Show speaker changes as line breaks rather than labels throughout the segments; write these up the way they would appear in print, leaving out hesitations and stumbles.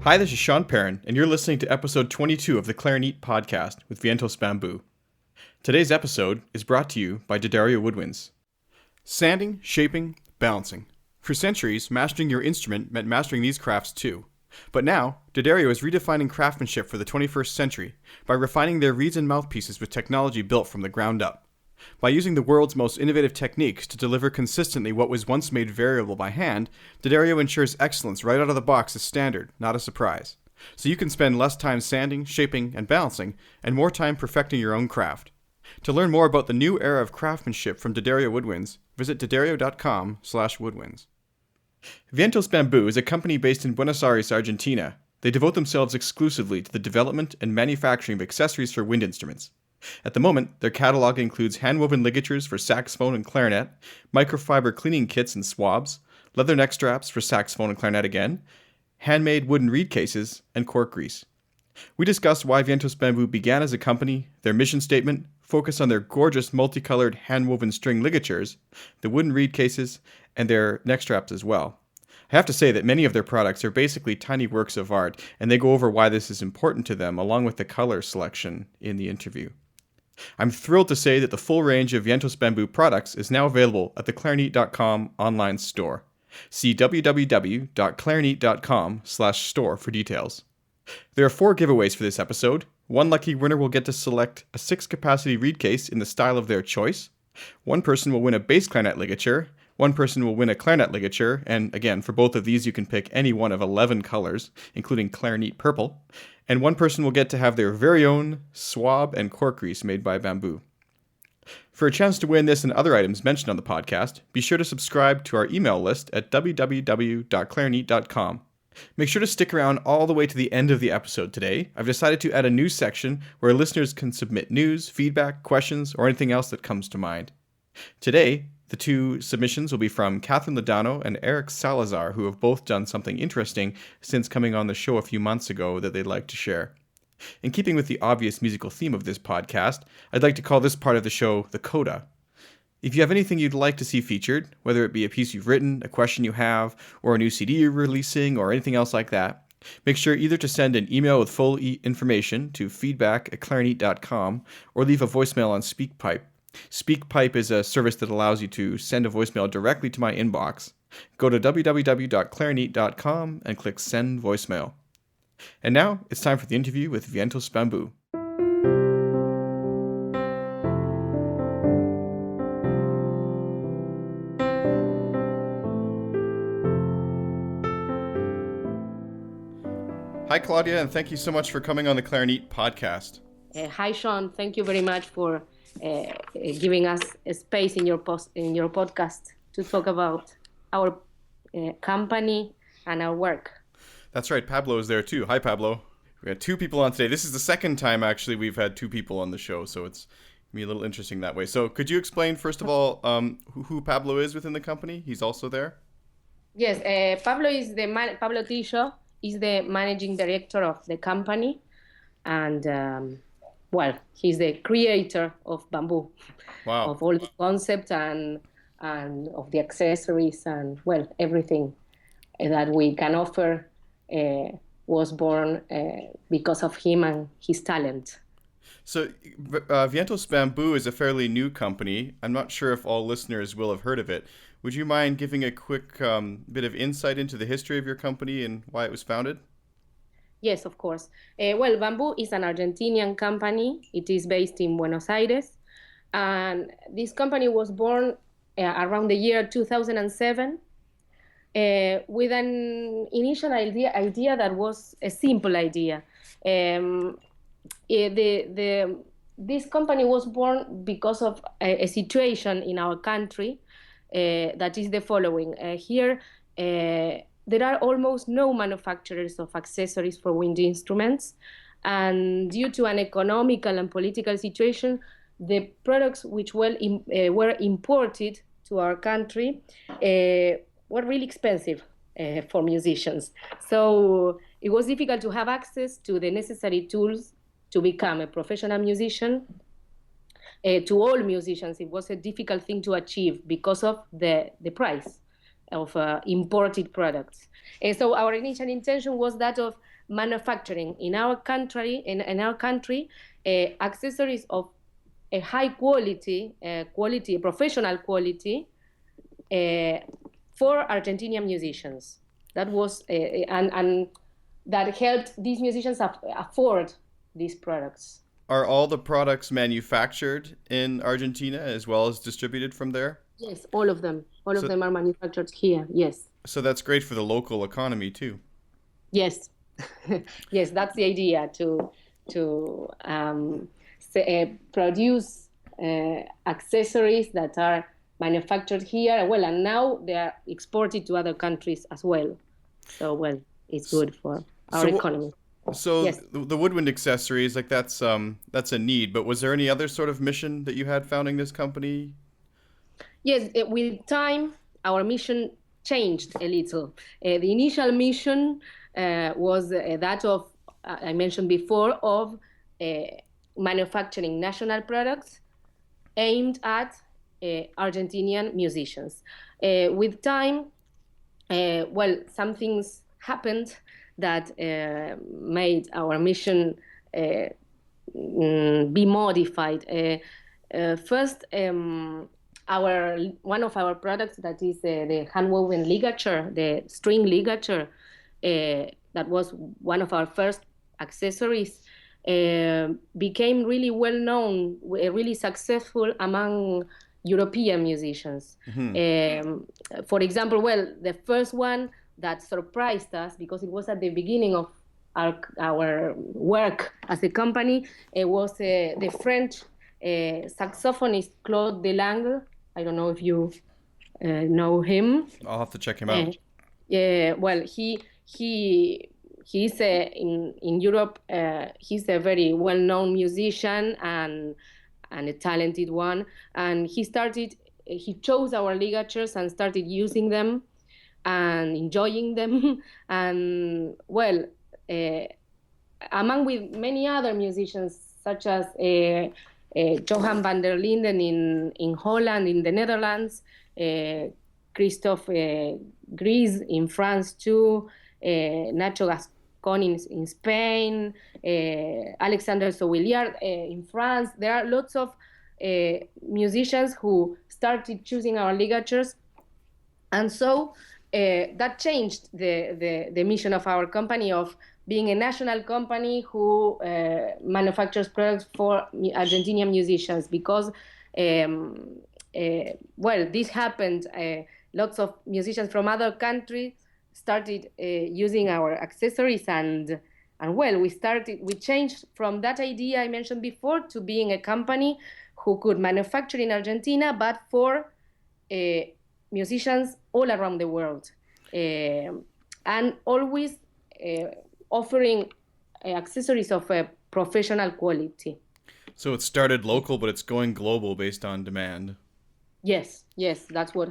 Hi, this is Sean Perrin, and you're listening to episode 22 of the Clarineat podcast with Vientos Bambú. Today's episode is brought to you by D'Addario Woodwinds. Sanding, shaping, balancing. For centuries, mastering your instrument meant mastering these crafts too. But now, D'Addario is redefining craftsmanship for the 21st century by refining their reeds and mouthpieces with technology built from the ground up. By using the world's most innovative techniques to deliver consistently what was once made variable by hand, D'Addario ensures excellence right out of the box as standard, not a surprise. So you can spend less time sanding, shaping, and balancing, and more time perfecting your own craft. To learn more about the new era of craftsmanship from D'Addario Woodwinds, visit d'addario.com/woodwinds. Vientos Bambú is a company based in Buenos Aires, Argentina. They devote themselves exclusively to the development and manufacturing of accessories for wind instruments. At the moment, their catalog includes hand-woven ligatures for saxophone and clarinet, microfibre cleaning kits and swabs, leather neck straps for saxophone and clarinet again, handmade wooden reed cases, and Cork Grease. We discussed why Vientos Bambú began as a company, their mission statement, focus on their gorgeous multicolored hand-woven string ligatures, the wooden reed cases, and their neck straps as well. I have to say that many of their products are basically tiny works of art, and they go over why this is important to them along with the color selection in the interview. I'm thrilled to say that the full range of Vientos Bambú products is now available at the Clarineat.com online store. See www.clarineat.com/store for details. There are 4 giveaways for this episode. One lucky winner will get to select a 6-capacity reed case in the style of their choice. One person will win a bass clarinet ligature. One person will win a clarinet ligature, and again, for both of these you can pick any one of 11 colors, including Clarineat purple. And one person will get to have their very own swab and cork grease made by Bamboo. For a chance to win this and other items mentioned on the podcast, be sure to subscribe to our email list at www.clarineat.com. Make sure to stick around all the way to the end of the episode today. I've decided to add a news section where listeners can submit news, feedback, questions, or anything else that comes to mind. Today, the 2 submissions will be from Catherine Ladano and Eric Salazar, who have both done something interesting since coming on the show a few months ago that they'd like to share. In keeping with the obvious musical theme of this podcast, I'd like to call this part of the show the Coda. If you have anything you'd like to see featured, whether it be a piece you've written, a question you have, or a new CD you're releasing, or anything else like that, make sure either to send an email with full information to feedback@clarineat.com or leave a voicemail on SpeakPipe. SpeakPipe is a service that allows you to send a voicemail directly to my inbox. Go to www.clarineat.com and click Send Voicemail. And now, it's time for the interview with Vientos Bambú. Hi, Claudia, and thank you so much for coming on the Clarineat podcast.
Hi, Sean. Thank you very much for giving us a space in your podcast to talk about our company and our work.
That's right. Pablo is there too. Hi, Pablo. We got 2 people on today. This is the second time actually we've had 2 people on the show, so it's gonna be a little interesting that way. So, could you explain first of all who Pablo is within the company? He's also there.
Yes, Pablo Tillo is the managing director of the company, and he's the creator of Bamboo.
Wow.
Of all the concept and of the accessories and everything that we can offer was born because of him and his talent.
So Vientos Bambú is a fairly new company. I'm not sure if all listeners will have heard of it. Would you mind giving a quick bit of insight into the history of your company and why it was founded?
Yes, of course. Bamboo is an Argentinian company. It is based in Buenos Aires. And this company was born around the year 2007 with an initial idea that was a simple idea. This company was born because of a situation in our country that is the following. Here, there are almost no manufacturers of accessories for wind instruments, and due to an economical and political situation, the products which were imported to our country were really expensive for musicians. So it was difficult to have access to the necessary tools to become a professional musician. To all musicians, it was a difficult thing to achieve because of the price of imported products. And so our initial intention was that of manufacturing in our country, accessories of a high quality, professional quality, for Argentinian musicians. That was and that helped these musicians afford these products.
Are all the products manufactured in Argentina as well as distributed from there?
Yes, all of them. All of them are manufactured here. Yes.
So that's great for the local economy too.
Yes, yes, that's the idea to produce accessories that are manufactured here. Well, and now they are exported to other countries as well. So, well, it's good for our economy.
So
yes.
The woodwind accessories, like that's a need. But was there any other sort of mission that you had founding this company?
Yes, with time, our mission changed a little. The initial mission was that of, I mentioned before, of manufacturing national products aimed at Argentinian musicians. With time, some things happened that made our mission be modified. First, one of our products, that is the hand-woven ligature, the string ligature, that was one of our first accessories, became really well known, really successful among European musicians. Mm-hmm. For example, the first one that surprised us, because it was at the beginning of our work as a company, was the French saxophonist Claude Delangle. I don't know if you know him.
I'll have to check him out.
He's in Europe. He's a very well-known musician and a talented one. And he chose our ligatures and started using them and enjoying them. And among with many other musicians, such as Johan van der Linden in Holland, in the Netherlands, Christophe Grease in France too, Nacho Gascon in Spain, Alexander Sovilliard in France. There are lots of musicians who started choosing our ligatures, and so that changed the mission of our company of being a national company who manufactures products for Argentinian musicians, because this happened. Lots of musicians from other countries started using our accessories, and we changed from that idea I mentioned before to being a company who could manufacture in Argentina, but for musicians all around the world, and always offering accessories of a professional quality.
So it started local, but it's going global based on demand.
Yes, that's what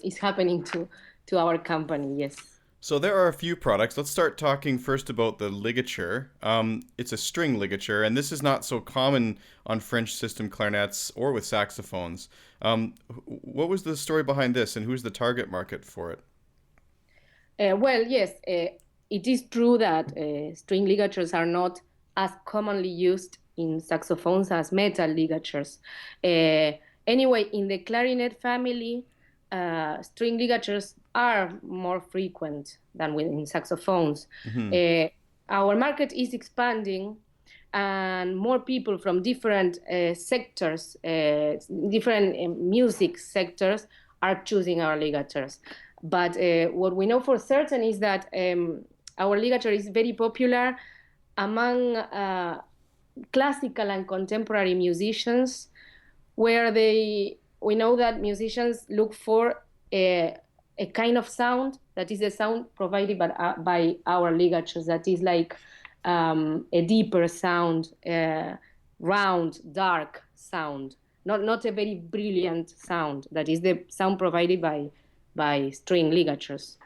is happening to our company, yes.
So there are a few products. Let's start talking first about the ligature. It's a string ligature, and this is not so common on French system clarinets or with saxophones. What was the story behind this, and who's the target market for it?
It is true that string ligatures are not as commonly used in saxophones as metal ligatures. Anyway, in the clarinet family, string ligatures are more frequent than in saxophones. Mm-hmm. Our market is expanding, and more people from different sectors, different music sectors, are choosing our ligatures. But what we know for certain is that our ligature is very popular among classical and contemporary musicians, where we know that musicians look for a kind of sound that is a sound provided by our ligatures, that is like a deeper sound, round, dark sound, not a very brilliant sound. That is the sound provided by string ligatures.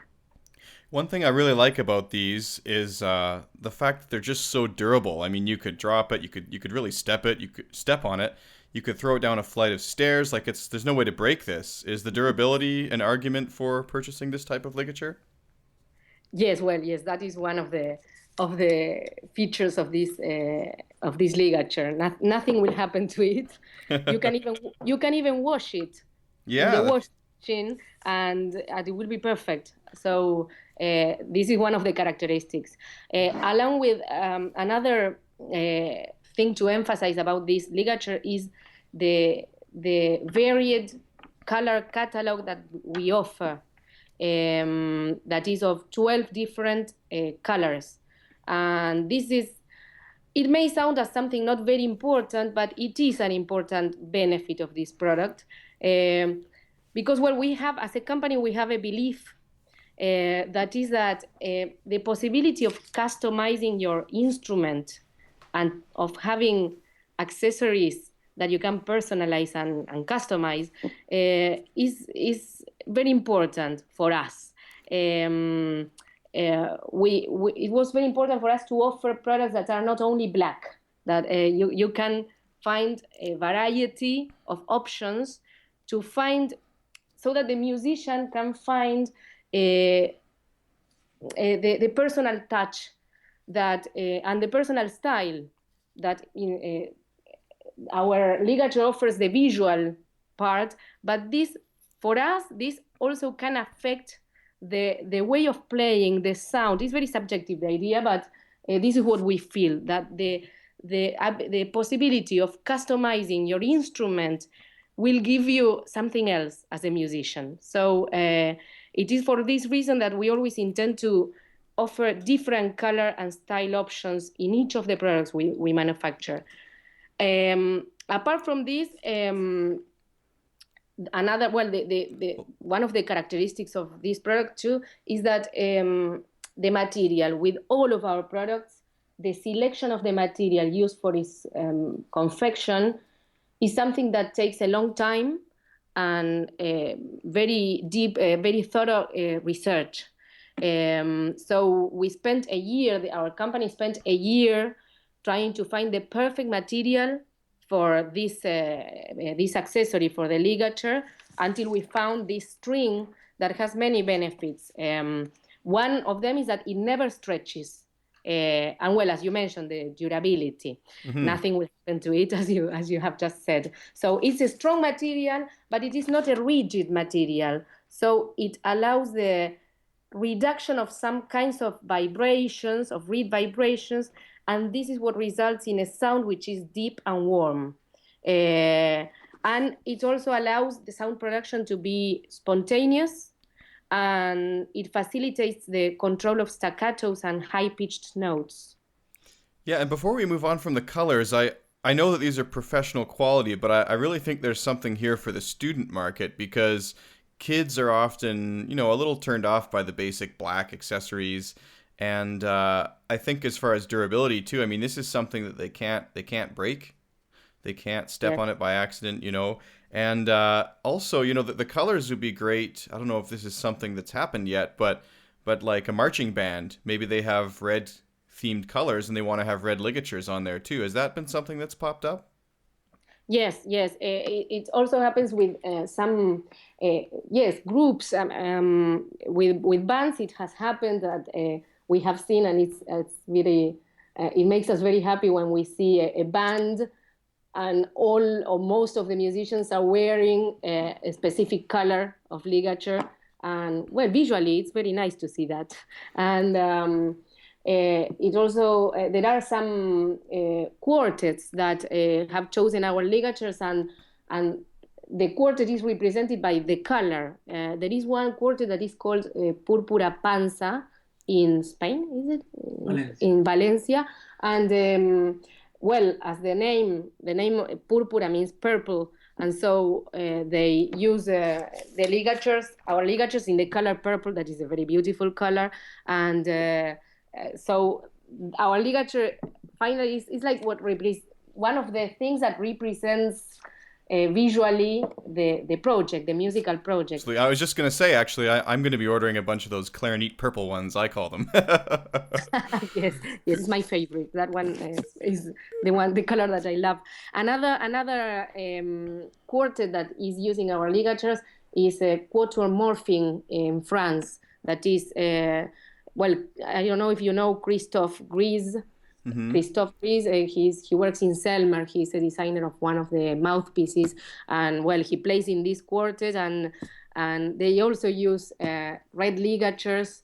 One thing I really like about these is the fact that they're just so durable. I mean, you could drop it, you could really step on it. You could throw it down a flight of stairs. There's no way to break this. Is the durability an argument for purchasing this type of ligature?
Yes, that is one of the of the features of this ligature. Nothing will happen to it. You can even wash it in the wash machine, and it will be perfect. So this is one of the characteristics. Along with another thing to emphasize about this ligature is the varied color catalog that we offer. That is of 12 different colors. And it may sound as something not very important, but it is an important benefit of this product. Because, well, as a company, we have a belief that is that the possibility of customizing your instrument and of having accessories that you can personalize and customize is very important for us. It was very important for us to offer products that are not only black, that you can find a variety of options so that the musician can find the personal touch that and the personal style that our ligature offers the visual part, but for us, this also can affect the way of playing, the sound. It's very subjective, the idea, but this is what we feel, that the possibility of customizing your instrument will give you something else as a musician. So it is for this reason that we always intend to offer different color and style options in each of the products we manufacture. Apart from this, one of the characteristics of this product too is that the material with all of our products, the selection of the material used for its confection is something that takes a long time and very deep, very thorough research. So we spent our company spent a year trying to find the perfect material for this accessory, for the ligature, until we found this string that has many benefits. One of them is that it never stretches. And well, as you mentioned, the durability. Mm-hmm. Nothing will happen to it, as you have just said. So it's a strong material, but it is not a rigid material. So it allows the reduction of some kinds of vibrations, of reed vibrations, and this is what results in a sound which is deep and warm. And it also allows the sound production to be spontaneous, and it facilitates the control of staccatos and high-pitched notes.
Yeah, and before we move on from the colors, I know that these are professional quality, but I really think there's something here for the student market, because kids are often, a little turned off by the basic black accessories. And I think as far as durability too, I mean, this is something that they can't break. They can't step on it by accident, And also, the colors would be great. I don't know if this is something that's happened yet, but like a marching band, maybe they have red themed colors and they want to have red ligatures on there too. Has that been something that's popped up?
Yes. It also happens with some groups. With bands, it has happened that we have seen, and it's really it makes us very happy when we see a band and all or most of the musicians are wearing a specific color of ligature, and well, visually it's very nice to see that. And it also there are some quartets that have chosen our ligatures, and the quartet is represented by the color. There is one quartet that is called Púrpura Panza in Spain, is it?
Valencia.
In Valencia, and well, as the name púrpura means purple, and so they use the ligatures, our ligatures, in the color purple. That is a very beautiful color, and so our ligature finally is like one of the things that represents visually the project, the musical project.
So I was just going to say, actually, I'm going to be ordering a bunch of those Clarineat purple ones, I call them.
Yes, it's my favorite. That one is the color that I love. Another quartet that is using our ligatures is a Quatuor Morphing in France. That is well, I don't know if you know Christoph Grease. Christoph Grease, he works in Selmer. He's a designer of one of the mouthpieces, and well, he plays in this quartet, and they also use red ligatures,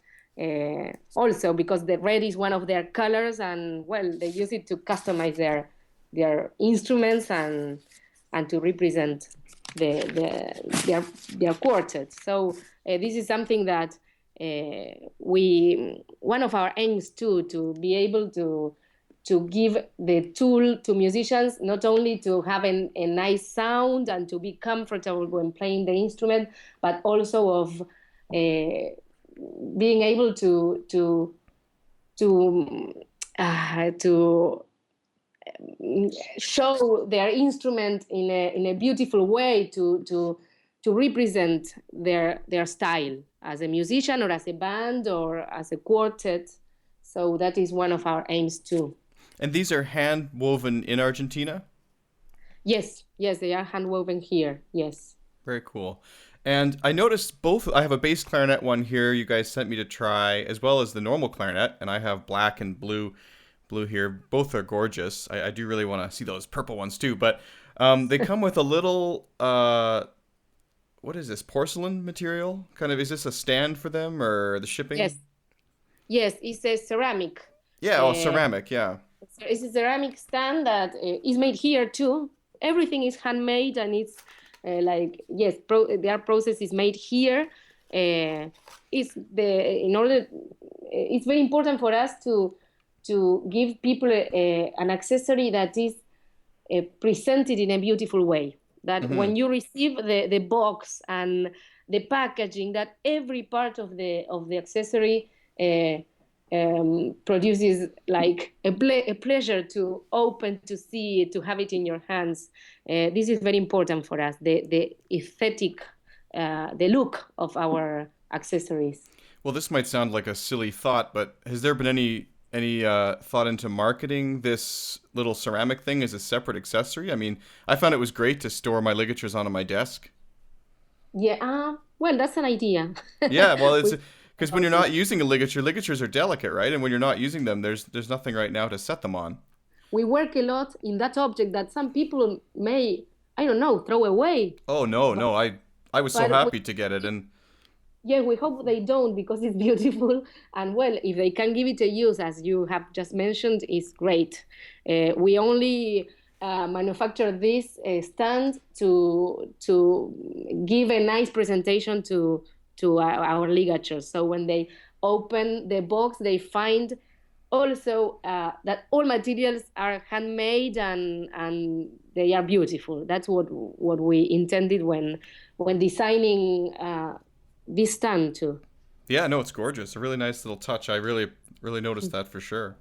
also because the red is one of their colors, and well, they use it to customize their instruments and to represent their quartet. So this is something that one of our aims too, to be able to give the tool to musicians, not only to have a nice sound and to be comfortable when playing the instrument, but also of being able to show their instrument in a beautiful way, to represent their style as a musician or as a band or as a quartet. So that is one of our aims too.
And these are hand woven in Argentina?
Yes, they are hand woven here. Yes.
Very cool. And I noticed I have a bass clarinet one here you guys sent me to try, as well as the normal clarinet, and I have black and blue here. Both are gorgeous. I do really want to see those purple ones too, but they come with a little, what is this, porcelain material? Is this a stand for them, or the shipping?
Yes, it's a ceramic.
Yeah, ceramic, yeah.
It's a ceramic stand that is made here too. Everything is handmade, and it's their process is made here. It's very important for us to give people an accessory that is presented in a beautiful way. That when you receive the box and the packaging, that every part of the accessory produces like a pleasure to open, to see, to have it in your hands. This is very important for us, the aesthetic, the look of our accessories.
Well, this might sound like a silly thought, but has there been any thought into marketing this little ceramic thing as a separate accessory? I mean, I found it was great to store my ligatures onto my desk.
Yeah, well, that's an idea.
Yeah, well, it's because when you're not using a ligatures are delicate, right? And when you're not using them, there's nothing right now to set them on.
We work a lot in that object that some people may, I don't know, throw away.
Oh, no, I was so happy to get it. And
yeah, we hope they don't, because it's beautiful. And well, if they can give it a use, as you have just mentioned, it's great. We only manufacture this stand to give a nice presentation to our ligatures. So when they open the box, they find also that all materials are handmade and they are beautiful. That's what we intended when designing this stand too.
Yeah, no, it's gorgeous. A really nice little touch. I really noticed that for sure.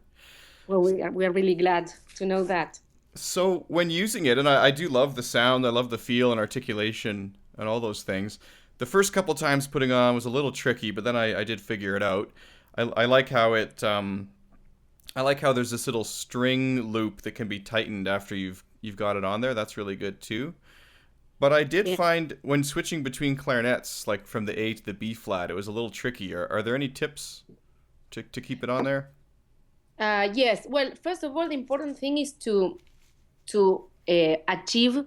Well, we are really glad to know that.
So when using it, and I do love the sound, I love the feel and articulation and all those things. The first couple times putting on was a little tricky, but then I did figure it out. I like how it I like how there's this little string loop that can be tightened after you've got it on there. That's really good too. But I did find when switching between clarinets, like from the A to the B flat, it was a little tricky. Are there any tips to keep it on there?
Yes. Well, first of all, the important thing is to achieve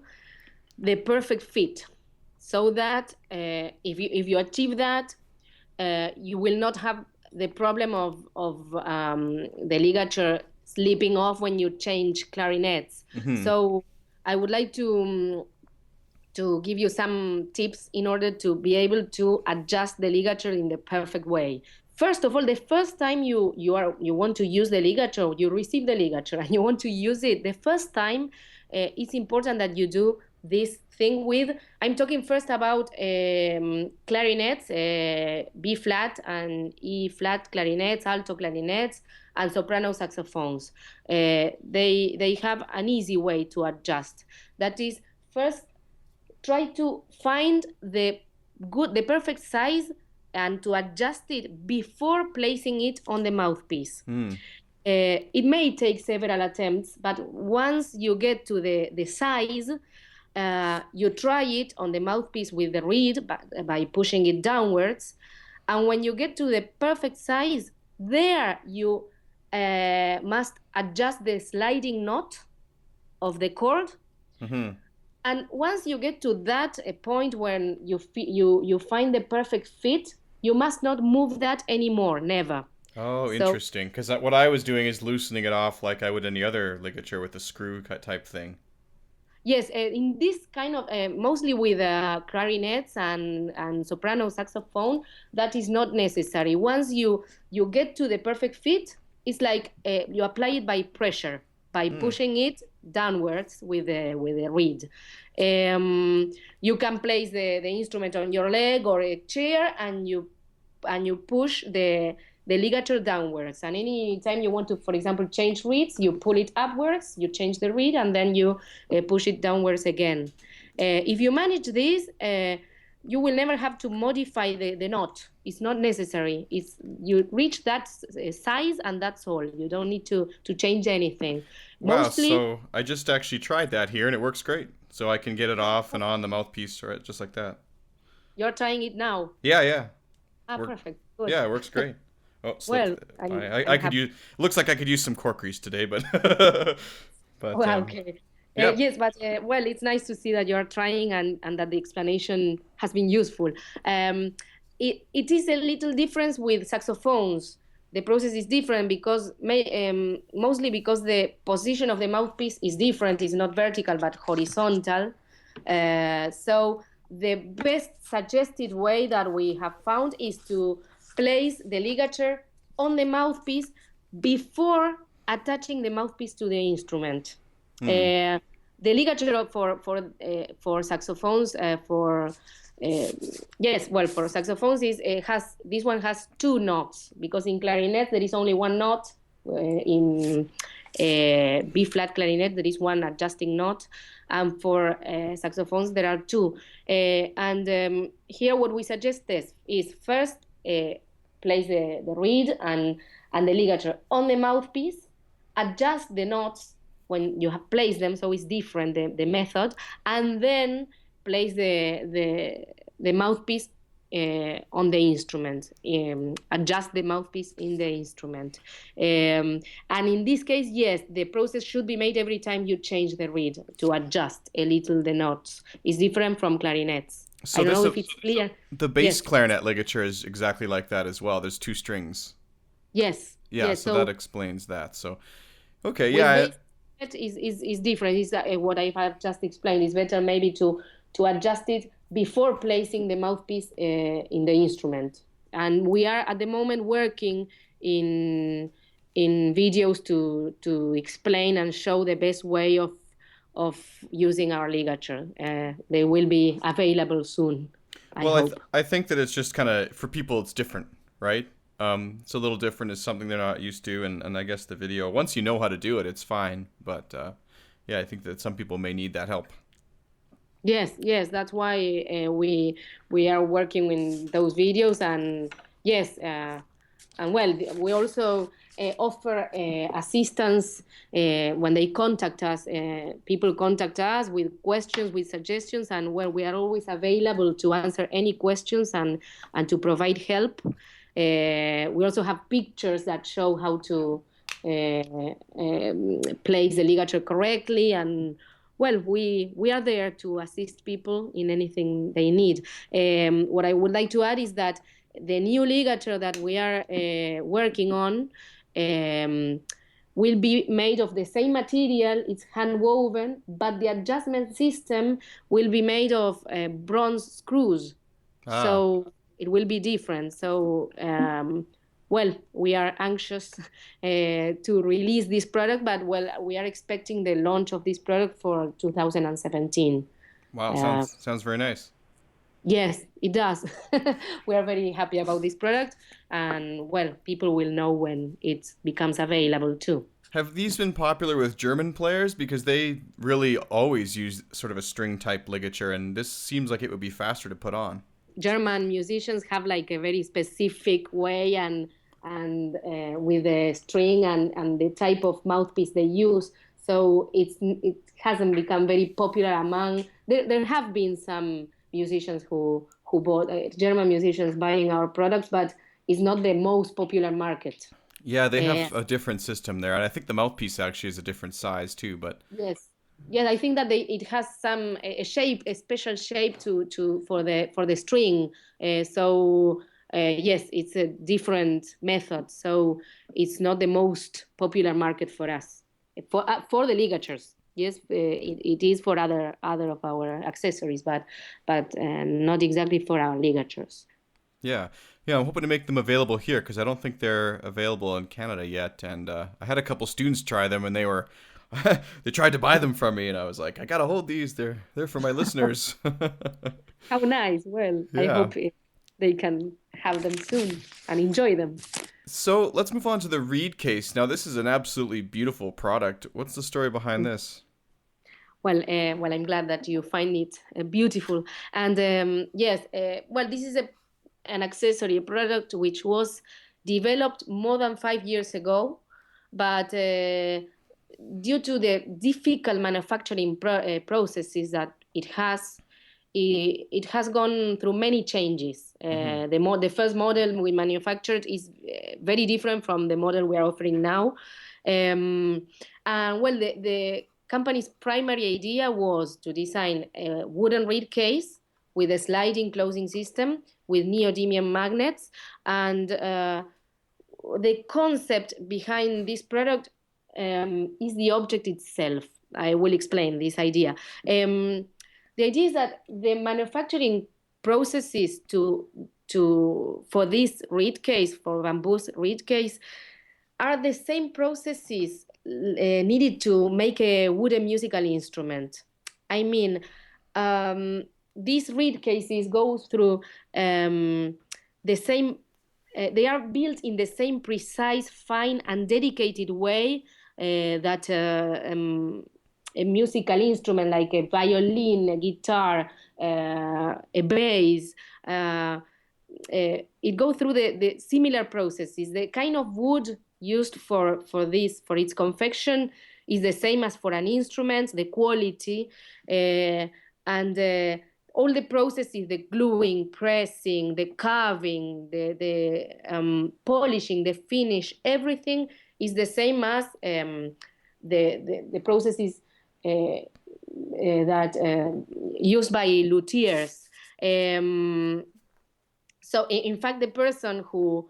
the perfect fit, so that if you achieve that, you will not have the problem of the ligature slipping off when you change clarinets. Mm-hmm. So I would like to give you some tips in order to be able to adjust the ligature in the perfect way. First of all, the first time you want to use the ligature, you receive the ligature and you want to use it, the first time it's important that you do this thing with, I'm talking first about clarinets, B flat and E flat clarinets, alto clarinets, and soprano saxophones. They have an easy way to adjust. That is, first try to find the perfect size and to adjust it before placing it on the mouthpiece. It may take several attempts, but once you get to the size, you try it on the mouthpiece with the reed by pushing it downwards. And when you get to the perfect size, There you must adjust the sliding knot of the cord.
Mm-hmm.
And once you get to that point when you find the perfect fit, you must not move that anymore, never.
Oh,
So
interesting. Because what I was doing is loosening it off like I would any other ligature with a screw cut type thing.
yes, in this kind of mostly with clarinets and soprano saxophone, that is not necessary. Once you get to the perfect fit, it's like you apply it by pressure, by
Hmm.
pushing it downwards with the reed. You can place the instrument on your leg or a chair, and you push the ligature downwards. And any time you want to, for example, change reeds, you pull it upwards, you change the reed, and then you push it downwards again. If you manage this, you will never have to modify the knot. It's not necessary. It's you reach that size, and that's all. You don't need to change anything.
Wow,
Mostly,
so I just actually tried that here and it works great. So I can get it off and on the mouthpiece or just like that.
you're trying it now.
Yeah, yeah.
Ah,
Work.
perfect. Good.
Yeah, it works great. Oh, slipped.
Well,
I
I'm
could
happy.
use. Looks like I could use some cork grease today, but but
Well, okay.
yep.
Yes, but well, it's nice to see that you're trying and that the explanation has been useful. It is a little difference with saxophones. The process is different because mostly because the position of the mouthpiece is different. It's not vertical but horizontal. So the best suggested way that we have found is to place the ligature on the mouthpiece before attaching the mouthpiece to the instrument.
Hmm.
The ligature for saxophones yes, well, for saxophones is has this one has two knots, because in clarinet there is only one knot. In B flat clarinet there is one adjusting knot, and for saxophones there are two. Here what we suggest is first place the reed and the ligature on the mouthpiece, adjust the knots when you have placed them, so it's different the method, and then place the mouthpiece on the instrument, adjust the mouthpiece in the instrument. And in this case, yes, the process should be made every time you change the reed to adjust a little the notes. It's different from clarinets. I
So
don't
this
know if it's clear.
the bass
Yes,
clarinet ligature is exactly like that as well. There's two strings.
yes,
Yeah,
yes.
so that
So
explains that. So okay,
with
yeah.
bass is different. Is what I have just explained. It's better maybe to adjust it before placing the mouthpiece in the instrument. And we are at the moment working in videos to explain and show the best way of using our ligature. They will be available soon, I
Well,
hope.
I think that it's just kind of for people it's different, right? It's a little different. It's something they're not used to, and I guess the video once you know how to do it, it's fine. But yeah, I think that some people may need that help.
Yes, yes, that's why we are working with those videos, and yes, and well, we also offer assistance when they contact us. People contact us with questions, with suggestions, and well, we are always available to answer any questions and to provide help. We also have pictures that show how to place the ligature correctly, and well, we are there to assist people in anything they need. What I would like to add is that the new ligature that we are working on um, will be made of the same material. It's hand woven, but the adjustment system will be made of bronze screws.
Ah,
So it will be different. So well, we are anxious to release this product, but well, we are expecting the launch of this product for 2017.
wow,
Uh,
sounds very nice.
yes, it does. We are very happy about this product, and well, people will know when it becomes available too.
Have these been popular with German players because they really always use sort of a string type ligature, and this seems like it would be faster to put on.
German musicians have like a very specific way and with the string and the type of mouthpiece they use. So it hasn't become very popular among. There have been some musicians who bought German musicians buying our products, but is not the most popular market.
Yeah, they have a different system there, and I think the mouthpiece actually is a different size too. But
Yes, yes, I think that it has some a shape, a special shape to for the string. Yes, it's a different method. So it's not the most popular market for us for the ligatures. Yes, it is for other of our accessories, but not exactly for our ligatures.
yeah, yeah, I'm hoping to make them available here because I don't think they're available in Canada yet. And I had a couple students try them, and they were they tried to buy them from me, and I was like, I gotta hold these. They're for my listeners.
How nice. Well, I
Yeah.
hope they can have them soon and enjoy them.
So let's move on to the reed case. Now, this is an absolutely beautiful product. What's the story behind this?
Well, I'm glad that you find it beautiful. And yes, well, this is an accessory, a product which was developed more than 5 years ago, but due to the difficult manufacturing processes that it has gone through many changes.
Mm-hmm.
The first model we manufactured is very different from the model we are offering now. And well, the company's primary idea was to design a wooden reed case with a sliding closing system with neodymium magnets. And the concept behind this product is the object itself. I will explain this idea. The idea is that the manufacturing processes for this reed case, for bamboo's reed case, are the same processes needed to make a wooden musical instrument. I mean, these reed cases go through the same. They are built in the same precise, fine, and dedicated way that a musical instrument like a violin, a guitar, a bass. It goes through the similar processes. The kind of wood used for its confection is the same as for an instrument. The quality and all the processes, the gluing, pressing, the carving, the polishing, the finish, everything is the same as the processes that used by luthiers. So in fact, the person who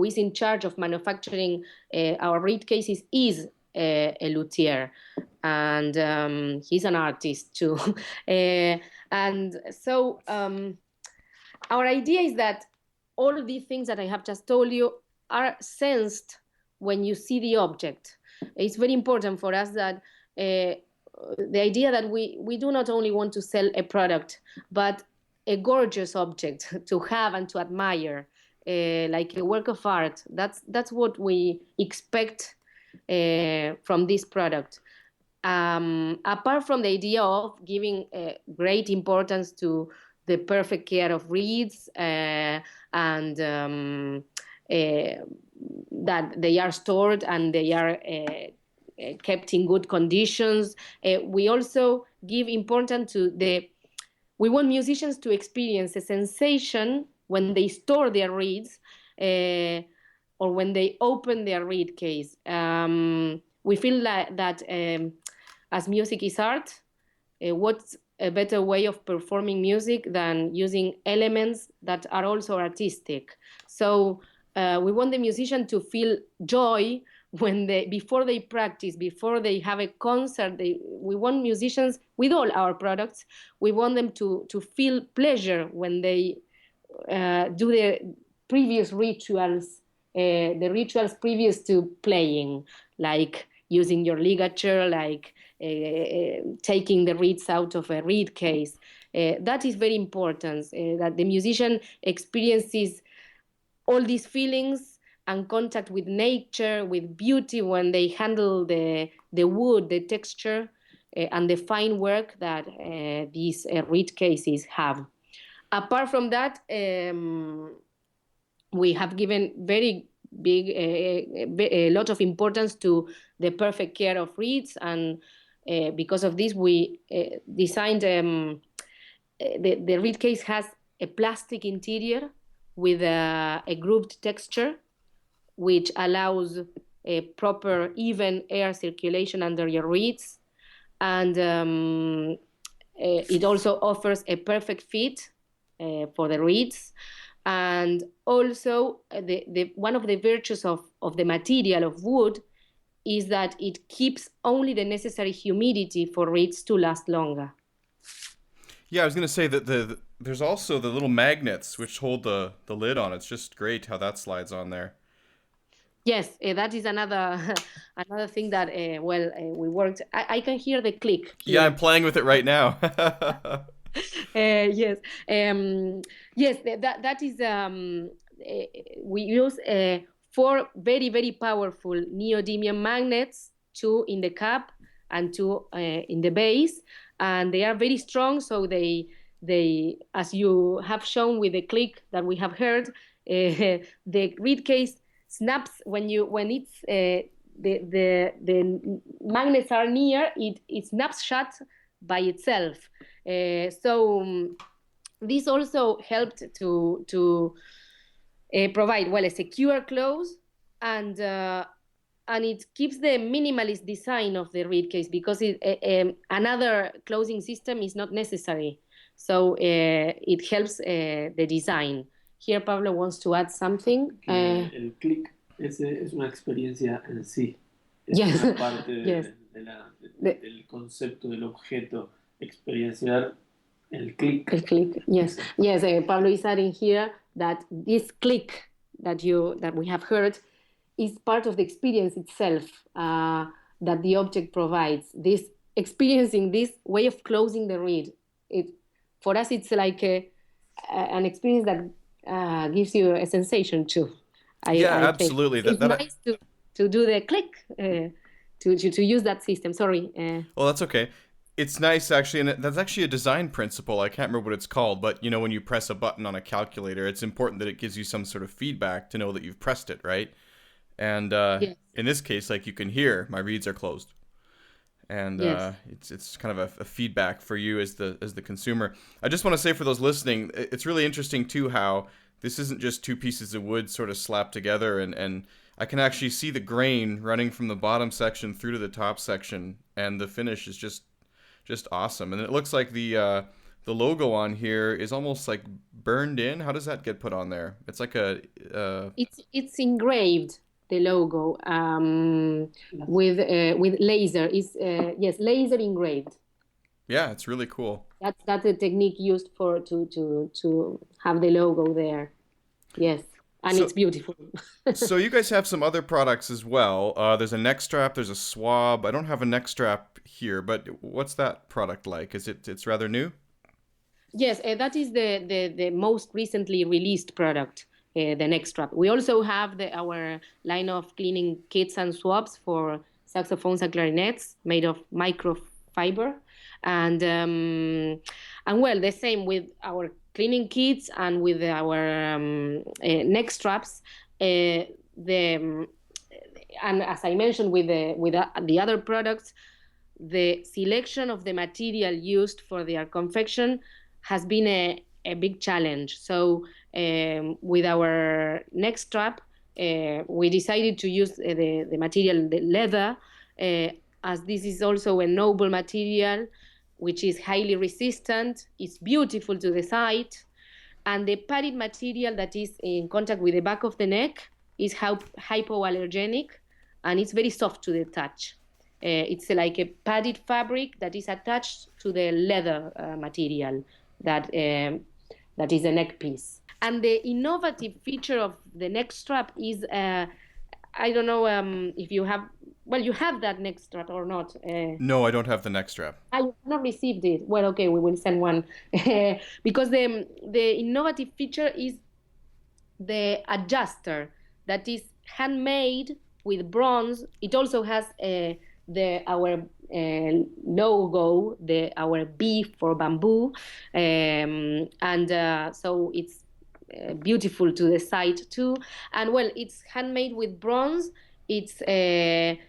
is in charge of manufacturing our reed cases is a luthier, and he's an artist too. And so our idea is that all these things that I have just told you are sensed when you see the object. It's very important for us that the idea that we do not only want to sell a product, but a gorgeous object to have and to admire, like a work of art. That's what we expect from this product. Apart from the idea of giving great importance to the perfect care of reeds and that they are stored and they are kept in good conditions, we also give importance to we want musicians to experience a sensation when they store their reeds or when they open their reed case. We feel that as music is art, what's a better way of performing music than using elements that are also artistic? So we want the musician to feel joy before they practice, before they have a concert. We want musicians with all our products. We want them to feel pleasure when they do their previous rituals, the rituals previous to playing, like using your ligature, like taking the reeds out of a reed case. That is very important, that the musician experiences all these feelings and contact with nature, with beauty when they handle the wood, the texture, and the fine work that these reed cases have. Apart from that, we have given very big, a lot of importance to the perfect care of reeds, and because of this, we designed the reed case has a plastic interior with a grooved texture, which allows a proper, even air circulation under your reeds. And it also offers a perfect fit for the reeds. And also, one of the virtues of the material of wood is that it keeps only the necessary humidity for reeds to last longer.
Yeah, I was going to say that there's also the little magnets which hold the lid on. It's just great how that slides on there.
Yes, that is another another thing that we worked. I can hear the click here.
Yeah, I'm playing with it right now.
Yes, yes, that is. We use 4 very, very powerful neodymium magnets, 2 in the cap and 2 in the base, and they are very strong. So they, as you have shown with the click that we have heard, the reed case snaps when it's the magnets are near it snaps shut by itself. So this also helped to provide a secure close, and it keeps the minimalist design of the reed case, because another closing system is not necessary. So it helps the design. Here Pablo wants to add something.
El click es una experiencia en sí. Es
Yes.
una parte
Yes.
del concepto del objeto. Experienciar el click.
El click, yes. Yes, Pablo is adding here that this click that we have heard is part of the experience itself that the object provides. This experiencing this way of closing the reed. For us, it's like an experience that gives you a sensation too. I
absolutely.
It's nice to do the click, to use that system. Sorry.
Well, that's okay. It's nice, actually, and that's actually a design principle. I can't remember what it's called, but when you press a button on a calculator, it's important that it gives you some sort of feedback to know that you've pressed it, right? And
yes.
In this case, like you can hear, my reeds are closed, and
yes.
It's kind of a feedback for you as the consumer. I just want to say for those listening, it's really interesting too how this isn't just 2 pieces of wood sort of slapped together, and I can actually see the grain running from the bottom section through to the top section, and the finish is just awesome. And it looks like the logo on here is almost like burned in. How does that get put on there? It's like
it's engraved, the logo, with laser. It's laser engraved.
Yeah, it's really cool.
That's a technique used to have the logo there. Yes. And it's beautiful.
So you guys have some other products as well. There's a neck strap. There's a swab. I don't have a neck strap here, but what's that product like? It's rather new?
Yes, that is the most recently released product, the neck strap. We also have our line of cleaning kits and swabs for saxophones and clarinets made of microfibre, and the same with our cleaning kits and with our neck straps. And as I mentioned with the other products, the selection of the material used for their confection has been a big challenge. So with our neck strap, we decided to use the material, the leather, as this is also a noble material, which is highly resistant. It's beautiful to the sight. And the padded material that is in contact with the back of the neck is hypoallergenic, and it's very soft to the touch. It's like a padded fabric that is attached to the leather material that is a neck piece. And the innovative feature of the neck strap is, I don't know if you have, you have that neck strap or not.
No, I don't have the neck strap.
I have not received it. Well, okay, we will send one. Because the innovative feature is the adjuster that is handmade with bronze. It also has our logo, our B for bamboo, and so it's beautiful to the sight too. And it's handmade with bronze. It's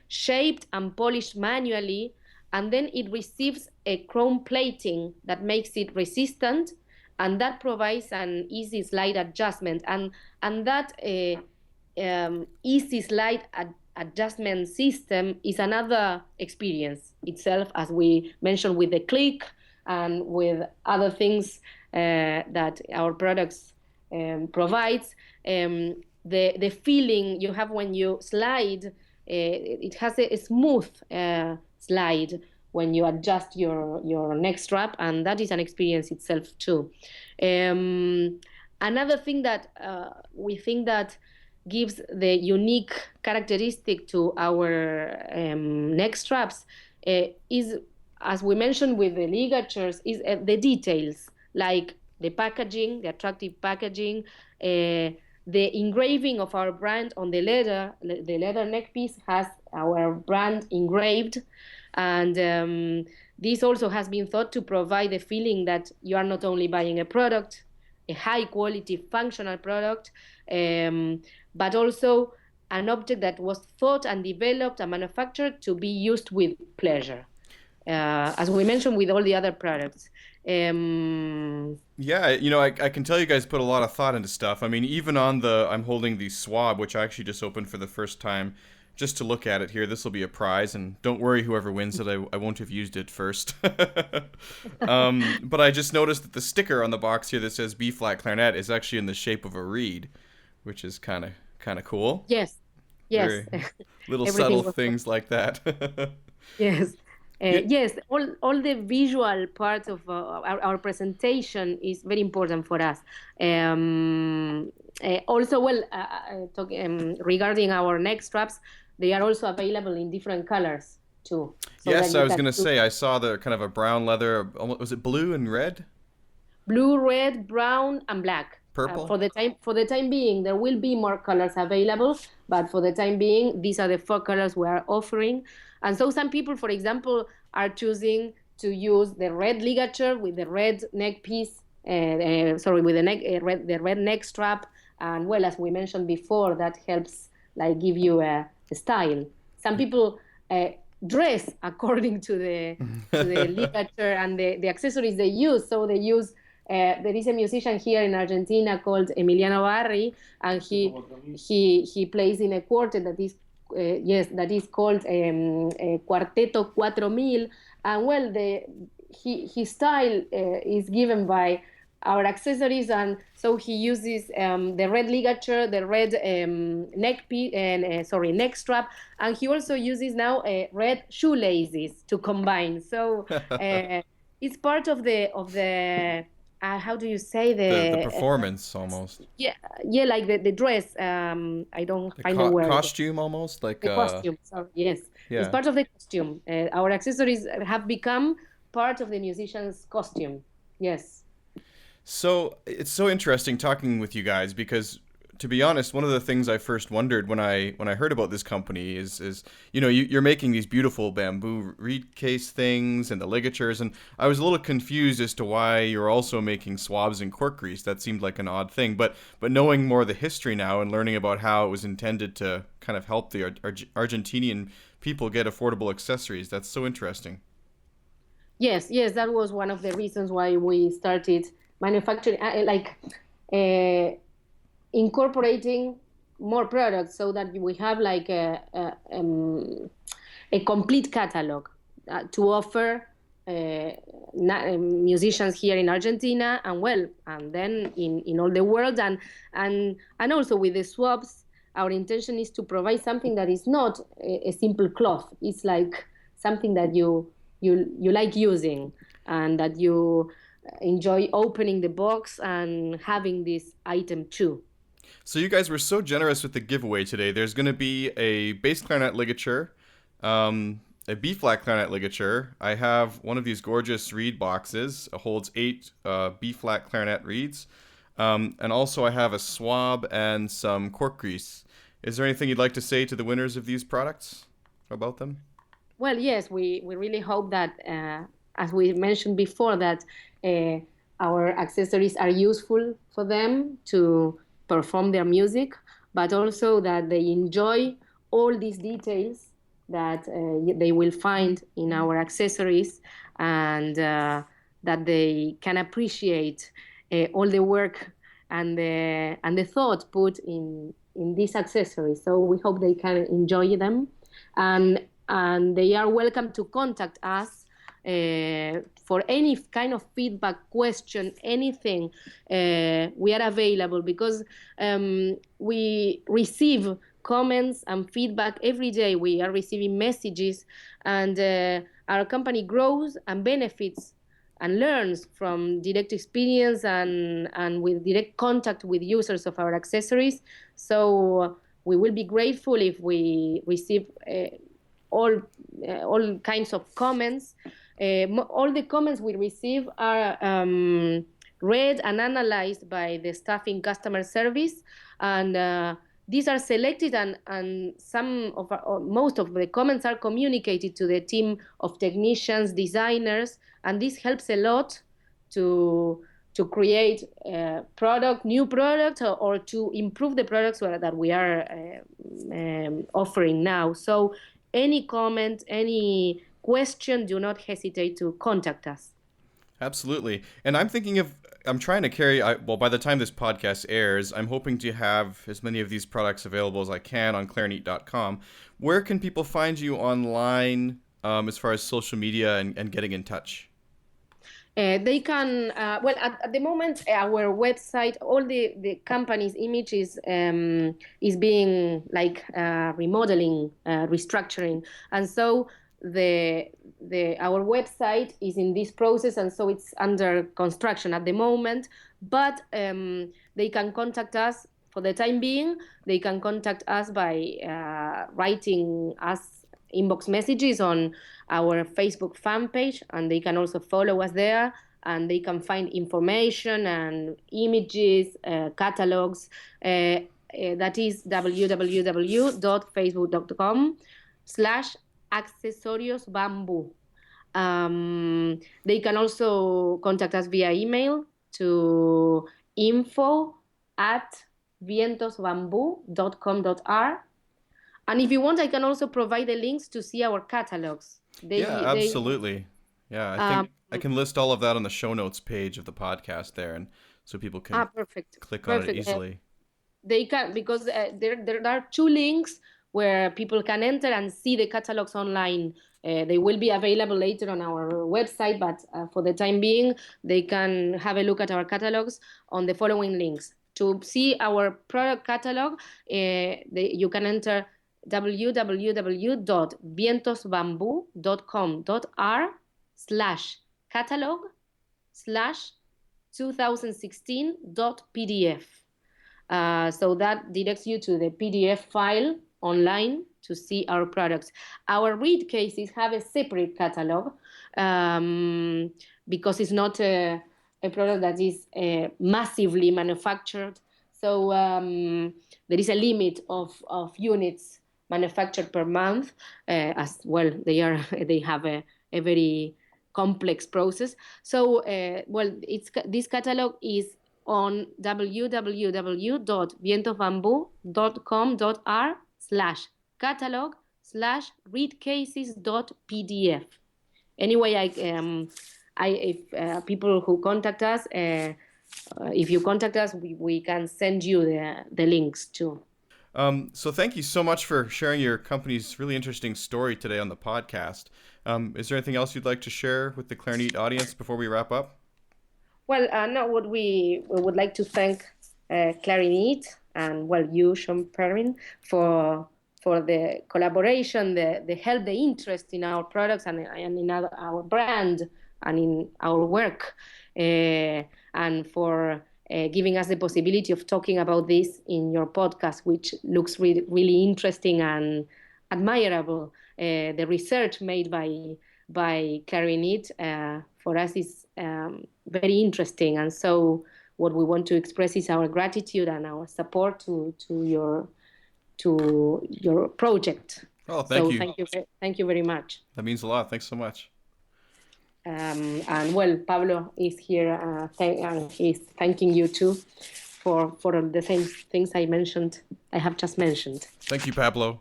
shaped and polished manually, and then it receives a chrome plating that makes it resistant, and that provides an easy slide adjustment. And that easy slide adjustment system is another experience itself, as we mentioned with the click and with other things that our products provides. The feeling you have when you slide, it has a smooth slide when you adjust your neck strap, and that is an experience itself too. Another thing that we think that gives the unique characteristic to our neck straps is, as we mentioned with the ligatures, is the details, like the packaging, the attractive packaging, the engraving of our brand on the leather neck piece has our brand engraved. And this also has been thought to provide the feeling that you are not only buying a product, a high quality functional product, but also an object that was thought and developed and manufactured to be used with pleasure, as we mentioned with all the other products.
Yeah, I can tell you guys put a lot of thought into stuff. I mean, even on I'm holding the Swab, which I actually just opened for the first time, just to look at it here. This will be a prize, and don't worry, whoever wins it, I won't have used it first. But I just noticed that the sticker on the box here that says B-flat clarinet is actually in the shape of a reed, which is kind of cool.
Yes.
Very little subtle things like that.
Yes. Yes, all the visual parts of our presentation is very important for us. Also, regarding our neck straps, they are also available in different colors too.
So yes, I was going to say, I saw the kind of a brown leather. Was it blue and red?
Blue, red, brown, and black.
Purple?
For the time being, there will be more colors available, but for the time being, these are the 4 colors we are offering. And so some people, for example, are choosing to use the red ligature with the red neck piece, with the red neck strap. And well, as we mentioned before, that helps give you a style. Some people dress according to the ligature and the accessories they use. So they use. There is a musician here in Argentina called Emiliano Barri, and he plays in a quartet that is called Cuarteto 4000. And well, his style is given by our accessories, and so he uses the red ligature, the red neck strap, and he also uses now red shoelaces to combine. So it's part of the how do you say
the performance almost?
Yeah, like the dress. I don't find the word.
Costume almost, like
the costume. Sorry, yes, yeah. It's part of the costume. Our accessories have become part of the musician's costume. Yes.
So it's so interesting talking with you guys, because to be honest, one of the things I first wondered when I heard about this company is you're making these beautiful bamboo reed case things and the ligatures, and I was a little confused as to why you're also making swabs and cork grease. That seemed like an odd thing, but knowing more of the history now and learning about how it was intended to kind of help the Argentinian people get affordable accessories, that's so interesting.
Yes, that was one of the reasons why we started manufacturing, incorporating more products, so that we have a complete catalog to offer musicians here in Argentina and then in all the world, and also with the swabs. Our intention is to provide something that is not a simple cloth. It's like something that you like using, and that you enjoy opening the box and having this item too.
So you guys were so generous with the giveaway today. There's going to be a bass clarinet ligature, a B-flat clarinet ligature. I have one of these gorgeous reed boxes. It holds 8 B-flat clarinet reeds. And also I have a swab and some cork grease. Is there anything you'd like to say to the winners of these products about them?
Well, yes, we really hope that, as we mentioned before, that our accessories are useful for them to perform their music, but also that they enjoy all these details that they will find in our accessories, and that they can appreciate all the work and the thought put in these accessories. So we hope they can enjoy them, and they are welcome to contact us for any kind of feedback, question, anything. We are available because we receive comments and feedback every day. We are receiving messages, and our company grows and benefits and learns from direct experience and with direct contact with users of our accessories. So we will be grateful if we receive all kinds of comments. All the comments we receive are read and analyzed by the staff in customer service, and these are selected, and most of the comments are communicated to the team of technicians, designers, and this helps a lot to create new products or to improve the products that we are offering now. So any comment, any question, do not hesitate to contact us.
Absolutely. And I'm trying to carry, by the time this podcast airs, I'm hoping to have as many of these products available as I can on clarineat.com. Where can people find you online as far as social media and getting in touch?
They can, at the moment, our website, all the company's image is being remodeling, restructuring. And so our website is in this process, and so it's under construction at the moment. But they can contact us for the time being. They can contact us by writing us inbox messages on our Facebook fan page, and they can also follow us there, and they can find information and images, catalogs. That is www.facebook.com/Accesorios Bambú. They can also contact us via email to info@vientosbambu.com.ar. And if you want, I can also provide the links to see our catalogs.
Absolutely. I think I can list all of that on the show notes page of the podcast there, and so people can click on it easily.
They can, because there are 2 links where people can enter and see the catalogs online. They will be available later on our website, but for the time being, they can have a look at our catalogs on the following links. To see our product catalog, you can enter www.vientosbambu.com.ar/catalog/2016.pdf. So that directs you to the PDF file online to see our products. Our reed cases have a separate catalog because it's not a product that is massively manufactured. So there is a limit of units manufactured per month. As well, they have a very complex process. So this catalog is on www.vientosbambu.com.ar/catalog/reedcases.pdf. Anyway, if people who contact us, if you contact us, we can send you the links too.
So thank you so much for sharing your company's really interesting story today on the podcast. Is there anything else you'd like to share with the Clarineat audience before we wrap up?
Well, no, we would like to thank Clarineat and, you, Sean Perrin, for the collaboration, the help, the interest in our products and in our brand and in our work, and for giving us the possibility of talking about this in your podcast, which looks really, really interesting and admirable. The research made by Clarineat for us is very interesting, and so what we want to express is our gratitude and our support to your project.
Oh, thank you.
Thank you very much.
That means a lot. Thanks so much.
And Pablo is here. He's thanking you too for the same things I have just mentioned.
Thank you, Pablo.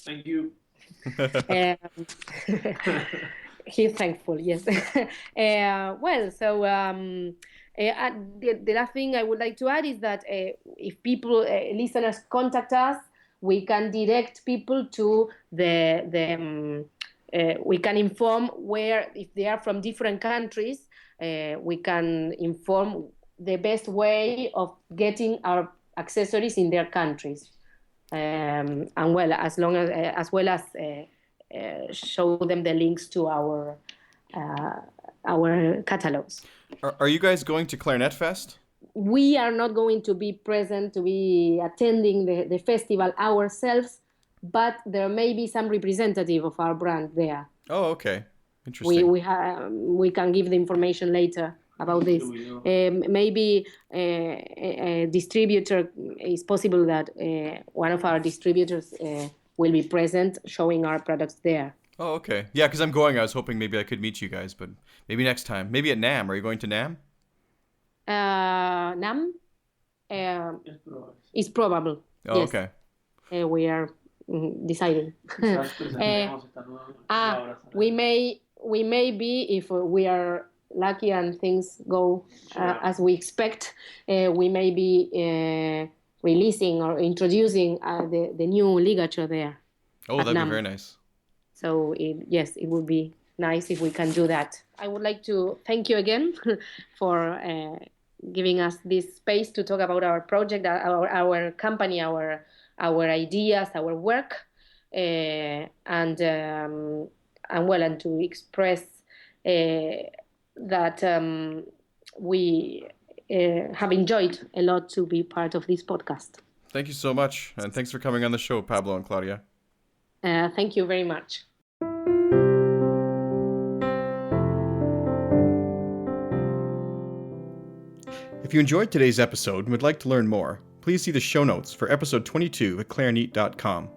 Thank you.
He's thankful, yes. The last thing I would like to add is that if people, listeners contact us, we can direct people to we can inform where, if they are from different countries, we can inform the best way of getting our accessories in their countries. And well, as well as show them the links to our catalogs.
Are you guys going to Clarinet Fest?
We are not going to be present, to be attending the festival ourselves, but there may be some representative of our brand there.
Oh, okay. Interesting.
We can give the information later about this. Maybe a distributor, is possible that one of our distributors will be present showing our products there.
Oh, okay. Yeah, because I'm going. I was hoping maybe I could meet you guys, but maybe next time. Maybe at NAMM. Are you going to NAMM?
NAMM is probable.
Oh,
yes.
Okay.
We are deciding. We may be, if we are lucky and things go as we expect, we may be releasing or introducing the new ligature there.
Oh, that'd be very nice.
So it would be nice if we can do that. I would like to thank you again for giving us this space to talk about our project, our company, our ideas, our work, and to express that we have enjoyed a lot to be part of this podcast.
Thank you so much, and thanks for coming on the show, Pablo and Claudia.
Thank you very much.
If you enjoyed today's episode and would like to learn more, please see the show notes for episode 22 at clarineat.com.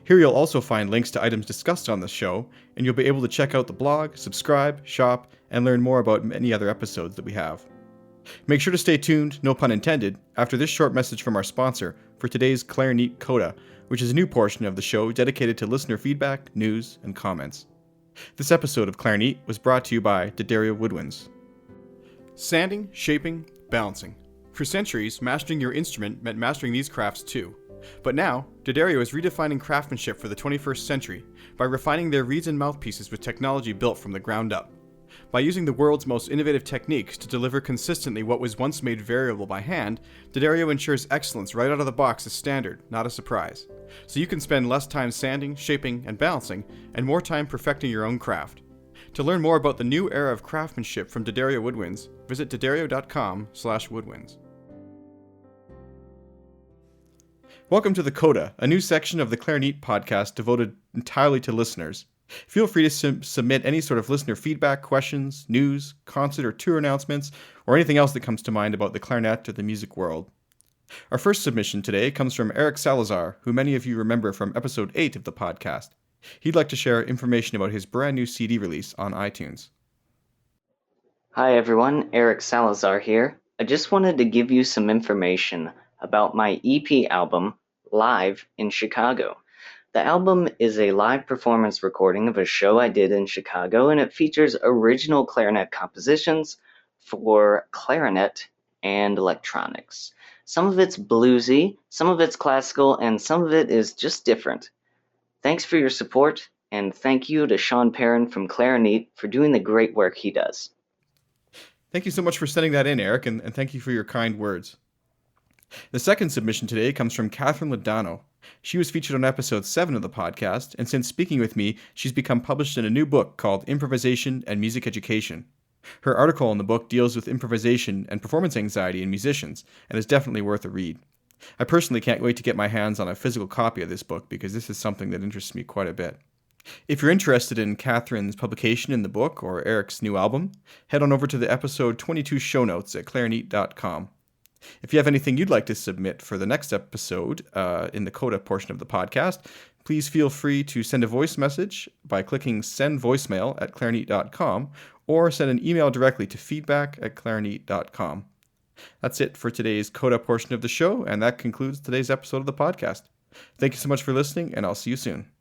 Here you'll also find links to items discussed on the show, and you'll be able to check out the blog, subscribe, shop, and learn more about many other episodes that we have. Make sure to stay tuned, no pun intended, after this short message from our sponsor for today's Clarineat Coda, which is a new portion of the show dedicated to listener feedback, news, and comments. This episode of Clarineat was brought to you by D'Addario Woodwinds. Sanding, shaping, balancing. For centuries, mastering your instrument meant mastering these crafts too. But now, D'Addario is redefining craftsmanship for the 21st century by refining their reeds and mouthpieces with technology built from the ground up. By using the world's most innovative techniques to deliver consistently what was once made variable by hand, D'Addario ensures excellence right out of the box as standard, not a surprise. So you can spend less time sanding, shaping, and balancing, and more time perfecting your own craft. To learn more about the new era of craftsmanship from D'Addario Woodwinds, visit d'addario.com/woodwinds. Welcome to the Coda, a new section of the Clarineat podcast devoted entirely to listeners. Feel free to submit any sort of listener feedback, questions, news, concert or tour announcements, or anything else that comes to mind about the clarinet or the music world. Our first submission today comes from Eric Salazar, who many of you remember from episode 8 of the podcast. He'd like to share information about his brand new CD release on iTunes.
Hi everyone, Eric Salazar here. I just wanted to give you some information about my EP album, Live in Chicago. The album is a live performance recording of a show I did in Chicago, and it features original clarinet compositions for clarinet and electronics. Some of it's bluesy, some of it's classical, and some of it is just different. Thanks for your support, and thank you to Sean Perrin from Clarineat for doing the great work he does.
Thank you so much for sending that in, Eric, and thank you for your kind words. The second submission today comes from Catherine Ladano. She was featured on episode 7 of the podcast, and since speaking with me, she's become published in a new book called Improvisation and Music Education. Her article in the book deals with improvisation and performance anxiety in musicians, and is definitely worth a read. I personally can't wait to get my hands on a physical copy of this book because this is something that interests me quite a bit. If you're interested in Catherine's publication in the book or Eric's new album, head on over to the episode 22 show notes at clarineat.com. If you have anything you'd like to submit for the next episode in the Coda portion of the podcast, please feel free to send a voice message by clicking Send Voicemail at clarineat.com or send an email directly to feedback@clarineat.com. That's it for today's Coda portion of the show, and that concludes today's episode of the podcast. Thank you so much for listening, and I'll see you soon.